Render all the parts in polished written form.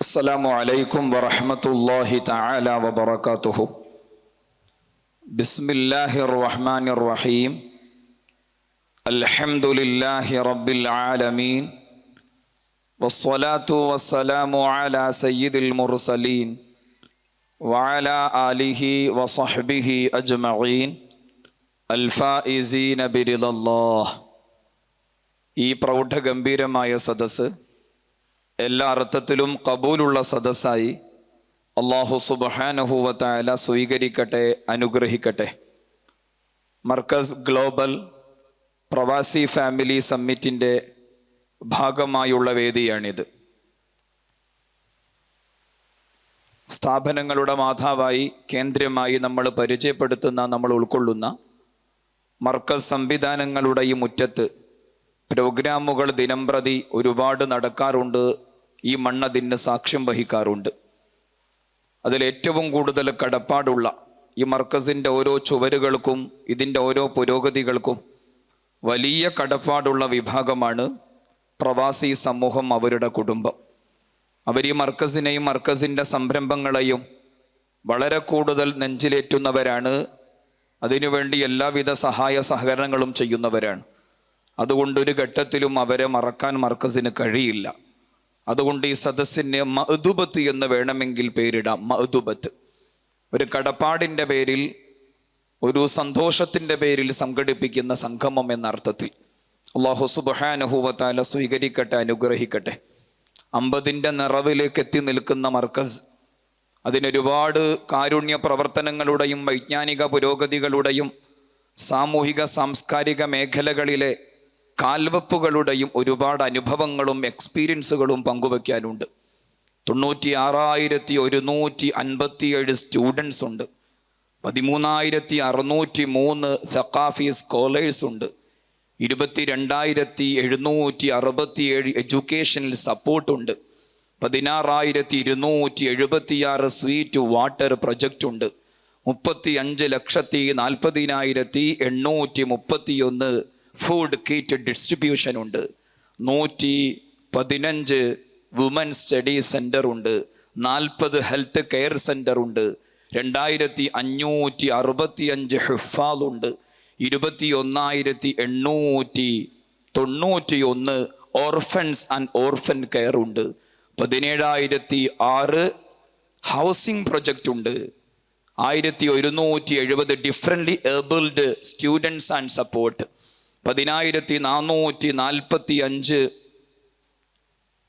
അസ്സലാമു അലൈക്കും വറഹ്മത്തുള്ളാഹി തആല വബറകാതുഹു. ബിസ്മില്ലാഹിർ റഹ്മാനിർ റഹീം. അൽഹംദുലില്ലാഹി റബ്ബിൽ ആലമീൻ. വസ്സലാത്തു വസ്സലാമു അലാ സയ്യിദിൽ മുർസലീൻ വഅലാ ആലിഹി വസഹ്ബിഹി അജ്മഈൻ അൽഫായിസീന ബിറിദല്ലാഹ്. ഈ പ്രൗഢഗംഭീരമായ സദസ്സ് എല്ലാ അർത്ഥത്തിലും കബൂലുള്ള സദസ്സായി അല്ലാഹു സുബ്ഹാനഹു വ തആല സ്വീകരിക്കട്ടെ, അനുഗ്രഹിക്കട്ടെ. മർക്കസ് ഗ്ലോബൽ പ്രവാസി ഫാമിലി സമ്മിറ്റിൻ്റെ ഭാഗമായുള്ള വേദിയാണിത്. സ്ഥാപനങ്ങളുടെ മാതാവായി കേന്ദ്രമായി നമ്മൾ പരിചയപ്പെടുത്തുന്ന, നമ്മൾ ഉൾക്കൊള്ളുന്ന മർക്കസ് സംവിധാനങ്ങളുടെ ഈ മുറ്റത്ത് പ്രോഗ്രാമുകൾ ദിനംപ്രതി ഒരുപാട് നടക്കാറുണ്ട്. ഈ മണ്ണതിന് സാക്ഷ്യം വഹിക്കാറുണ്ട്. അതിലേറ്റവും കൂടുതൽ കടപ്പാടുള്ള ഈ മർക്കസിൻ്റെ ഓരോ ചുവരുകൾക്കും ഇതിൻ്റെ ഓരോ പുരോഗതികൾക്കും വലിയ കടപ്പാടുള്ള വിഭാഗമാണ് പ്രവാസി സമൂഹം, അവരുടെ കുടുംബം. അവർ ഈ മർക്കസിനെയും മർക്കസിൻ്റെ സംരംഭങ്ങളെയും വളരെ കൂടുതൽ നെഞ്ചിലേറ്റുന്നവരാണ്. അതിനുവേണ്ടി എല്ലാവിധ സഹായ സഹകരണങ്ങളും ചെയ്യുന്നവരാണ്. അതുകൊണ്ട് ഒരു ഘട്ടത്തിലും അവരെ മറക്കാൻ മർക്കസിന് കഴിയില്ല. അതുകൊണ്ട് ഈ സദസ്സിന് മഅ്ദുബത്ത് എന്ന് വേണമെങ്കിൽ പേരിടാം. മഅ്ദുബത്ത് ഒരു കടപ്പാടിൻ്റെ പേരിൽ, ഒരു സന്തോഷത്തിൻ്റെ പേരിൽ സംഘടിപ്പിക്കുന്ന സംഗമം എന്ന അർത്ഥത്തിൽ. അല്ലാഹു സുബ്ഹാനഹു വ തആല സ്വീകരിക്കട്ടെ, അനുഗ്രഹിക്കട്ടെ. 50ൻ്റെ നിറവിലേക്ക് എത്തി നിൽക്കുന്ന മർക്കസ്, അതിനൊരുപാട് കാരുണ്യ പ്രവർത്തനങ്ങളുടെയും വൈജ്ഞാനിക പുരോഗതികളുടെയും സാമൂഹിക സാംസ്കാരിക മേഖലകളിലെ കാൽവെപ്പുകളുടെയും ഒരുപാട് അനുഭവങ്ങളും എക്സ്പീരിയൻസുകളും പങ്കുവയ്ക്കാനുണ്ട്. 96,157 സ്റ്റുഡൻസ് ഉണ്ട്. 13,603 സഖാഫി സ്കോളേഴ്സ് ഉണ്ട്. 22,767 എഡ്യൂക്കേഷണൽ സപ്പോർട്ടുണ്ട്. 16,276 സ്വീറ്റ് വാട്ടർ പ്രൊജക്റ്റ് ഉണ്ട്. 35,40,831 ഫുഡ് കിറ്റ് ഡിസ്ട്രിബ്യൂഷൻ ഉണ്ട്. 115 വുമൻ സ്റ്റഡി സെൻ്റർ ഉണ്ട്. 40 ഹെൽത്ത് കെയർ സെൻ്റർ ഉണ്ട്. 2,565 ഹിഫാളുണ്ട്. 21,891 ഓർഫൻസ് ആൻഡ് ഓർഫൻ കെയർ ഉണ്ട്. 17,006 ഹൗസിംഗ് പ്രൊജക്റ്റ് ഉണ്ട്. 1,170 differently abled students and support. 10,445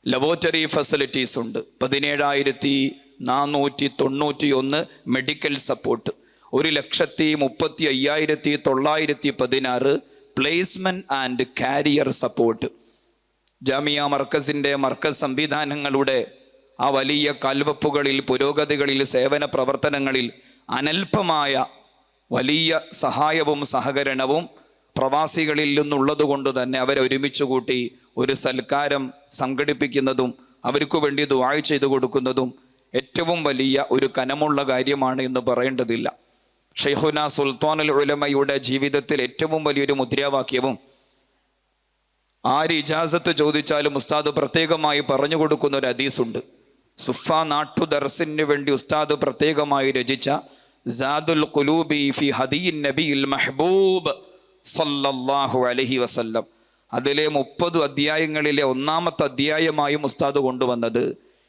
laboratory facilities ഉണ്ട്. 17,491 medical support. 1,35,916 placement and career support. Jamia മർക്കസിൻ്റെ മർക്കസ് സംവിധാനങ്ങളുടെ ആ വലിയ കാൽവെപ്പുകളിൽ, പുരോഗതികളിൽ, സേവന പ്രവർത്തനങ്ങളിൽ അനൽപമായ വലിയ സഹായവും സഹകരണവും പ്രവാസികളിൽ നിന്നുള്ളത് കൊണ്ട് തന്നെ അവരെ ഒരുമിച്ച് കൂട്ടി ഒരു സൽക്കാരം സംഘടിപ്പിക്കുന്നതും അവർക്ക് വേണ്ടി ദുആ ചെയ്തു കൊടുക്കുന്നതും ഏറ്റവും വലിയ ഒരു കനമുള്ള കാര്യമാണ് എന്ന് പറയേണ്ടതില്ല. ഷെയ്ഖുന സുൽത്താനുൽ ഉലമയുടെ ജീവിതത്തിൽ ഏറ്റവും വലിയൊരു മുദ്രാവാക്യവും, ആര് ഇജാസത്ത് ചോദിച്ചാലും ഉസ്താദ് പ്രത്യേകമായി പറഞ്ഞു കൊടുക്കുന്ന ഒരു ഹദീസുണ്ട്. സുഫ നാട്ടു ദർസിന് വേണ്ടി ഉസ്താദ് പ്രത്യേകമായി രചിച്ച സാദുൽ ഖുലൂബി ഫി ഹദിയിൻ നബിയിൽ മഹ്ബൂബ് സല്ലല്ലാഹു അലൈഹി വസല്ലം, അതിലെ 30 അധ്യായങ്ങളിലെ 1ാമത്തെ അധ്യായമായും ഉസ്താദ് കൊണ്ടുവന്നത്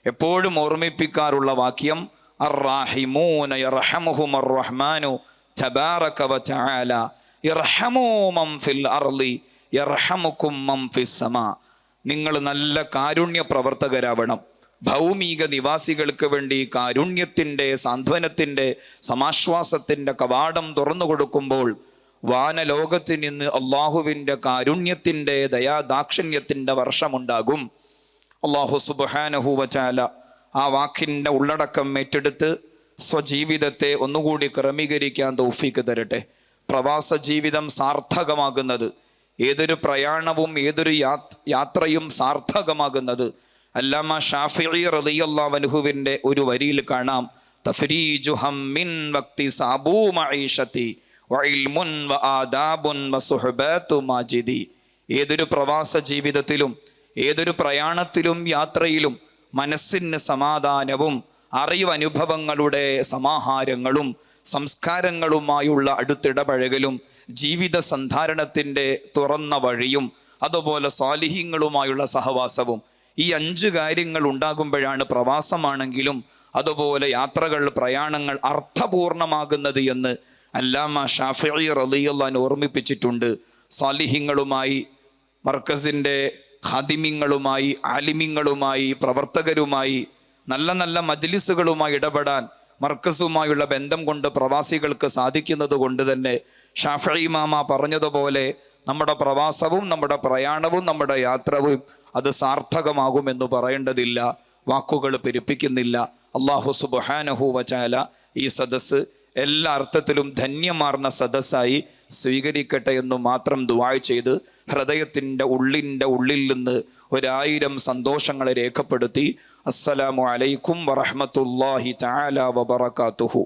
എപ്പോഴും ഓർമ്മിപ്പിക്കാറുള്ള വാക്യം, അർറാഹിമൂന യർഹമുഹുമർ റഹ്മാനു തബാറക വ തആല യർഹമു മൻ ഫിൽ അർളി യർഹമുകും മൻ ഫിസ് സമാ. നിങ്ങൾ നല്ല കാരുണ്യ പ്രവർത്തകരാവണം. ഭൗമിക നിവാസികൾക്ക് വേണ്ടി കാരുണ്യത്തിൻ്റെ, സാന്ത്വനത്തിൻ്റെ, സമാശ്വാസത്തിൻ്റെ കവാടം തുറന്നു കൊടുക്കുമ്പോൾ വാനലോകത്ത് നിന്ന് അള്ളാഹുവിൻ്റെ കാരുണ്യത്തിൻ്റെ, ദയാദാക്ഷിണ്യത്തിൻ്റെ വർഷമുണ്ടാകും. അള്ളാഹു സുബ്ഹാനഹു വ തആല ആ വാക്കിൻ്റെ ഉള്ളടക്കം ഏറ്റെടുത്ത് സ്വജീവിതത്തെ ഒന്നുകൂടി ക്രമീകരിക്കാൻ തൗഫീക്ക് തരട്ടെ. പ്രവാസ ജീവിതം സാർത്ഥകമാകുന്നത്, ഏതൊരു പ്രയാണവും ഏതൊരു യാത്രയും സാർത്ഥകമാകുന്നത് അല്ലാമ ഷാഫിഈ റളിയല്ലാഹു അൻഹുവിൻ്റെ ഒരു വരിയിൽ കാണാം, തഫ്രീജു ഹമ്മിൻ വക്തി സാബൂ മഈശതി വഇൽമുൻ വആദാബുൻ വസുഹബാതു മാജിദി. ഏതൊരു പ്രവാസ ജീവിതത്തിലും, ഏതൊരു പ്രയാണത്തിലും യാത്രയിലും മനസ്സിന് സമാധാനവും അറിവനുഭവങ്ങളുടെ സമാഹാരങ്ങളും സംസ്കാരങ്ങളുമായുള്ള അടുത്തിടപഴകലും ജീവിത സന്ധാരണത്തിൻ്റെ തുറന്ന വഴിയും അതുപോലെ സ്വാലിഹീങ്ങളുമായുള്ള സഹവാസവും, ഈ 5 കാര്യങ്ങൾ ഉണ്ടാകുമ്പോഴാണ് പ്രവാസമാണെങ്കിലും അതുപോലെ യാത്രകൾ, പ്രയാണങ്ങൾ അർത്ഥപൂർണമാകുന്നത് എന്ന് അല്ലാമ ഷാഫിഈ റളിയല്ലാഹു അൻഹു ഓർമ്മിപ്പിച്ചിട്ടുണ്ട്. സ്വാലിഹീങ്ങളുമായി, മർക്കസിൻ്റെ ഖാദിമിങ്ങളുമായി, ആലിമിങ്ങളുമായി, പ്രവർത്തകരുമായി, നല്ല നല്ല മജ്ലിസുകളുമായി ഇടപെടാൻ മർക്കസുമായുള്ള ബന്ധം കൊണ്ട് പ്രവാസികൾക്ക് സാധിക്കുന്നത് കൊണ്ട് തന്നെ ഷാഫിഈ ഇമാമ പറഞ്ഞതുപോലെ നമ്മുടെ പ്രവാസവും നമ്മുടെ പ്രയാണവും നമ്മുടെ യാത്രവും അത് സാർത്ഥകമാകുമെന്ന് പറയേണ്ടതില്ല, വാക്കുകൾ പെരുപ്പിക്കുന്നില്ല. അല്ലാഹു സുബ്ഹാനഹു വ തആല ഈ സദസ്സ് എല്ലാ അർത്ഥത്തിലും ധന്യമാർന്ന സദസ്സായി സ്വീകരിക്കട്ടെ എന്ന് മാത്രം ദുആ ചെയ്ത് ഹൃദയത്തിൻ്റെ ഉള്ളിൽ നിന്ന് 1000 സന്തോഷങ്ങളെ രേഖപ്പെടുത്തി അസ്സലാമു അലൈക്കും വറഹ്മത്തുള്ളാഹി തആല വബറകാതുഹു.